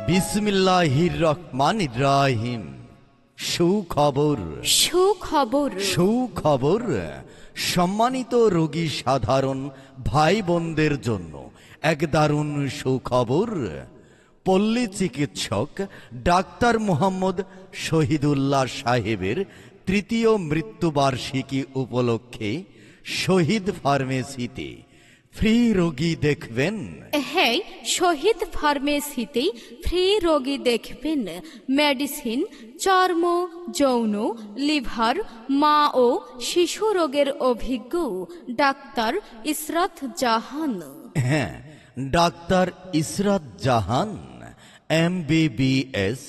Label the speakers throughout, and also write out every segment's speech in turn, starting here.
Speaker 1: বিসমিল্লাহির রহমানির রহিম। সুখবর
Speaker 2: সুখবর
Speaker 1: সুখবর সম্মানিত রোগী সাধারণ ভাই বোনদের জন্য এক দারুণ সুখবর। পল্লী চিকিৎসক ডাক্তার মোহাম্মদ শহীদুল্লাহ সাহেবের তৃতীয় মৃত্যুবার্ষিকী উপলক্ষে শহীদ ফার্মেসিতে ফ্রি রোগী দেখবেন।
Speaker 2: হ্যাঁ, শহীদ ফার্মেসিতেই ফ্রি রোগী দেখবেন। মেডিসিন, চর্ম, যৌন, লিভার, মা ও শিশু রোগের অভিজ্ঞ ডাক্তার ইসরাত জাহান।
Speaker 1: হ্যাঁ, doctor Israt Jahan MBBS,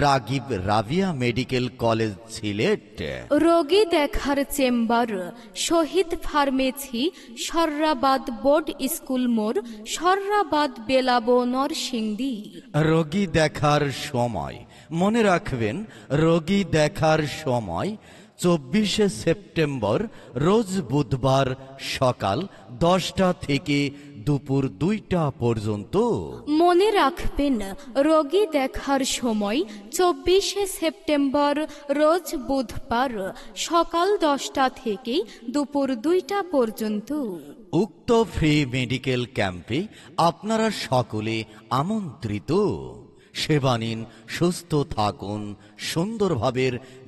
Speaker 1: Ragib Rabeya medical college, Sylhet.
Speaker 2: রোগী দেখার chamber Shahid pharmacy, Sarrabad board school মোড়, সর্রাবাদ বেলাবো, নরসিংদী।
Speaker 1: রোগী দেখার সময় মনে রাখবেন, রোগী দেখার সময় 24শে সেপ্টেম্বর রোজ বুধবার সকাল 10টা থেকে দুপুর 2টা পর্যন্ত।
Speaker 2: মনে রাখবেন, রোগী দেখার সময় 24শে সেপ্টেম্বর রোজ বুধবার সকাল 10টা থেকে দুপুর 2টা পর্যন্ত।
Speaker 1: উক্ত ফ্রি মেডিকেল ক্যাম্পে আপনারা সকলে আমন্ত্রিত। সেবা নিন, সুস্থ থাকুন, সুন্দরভাবে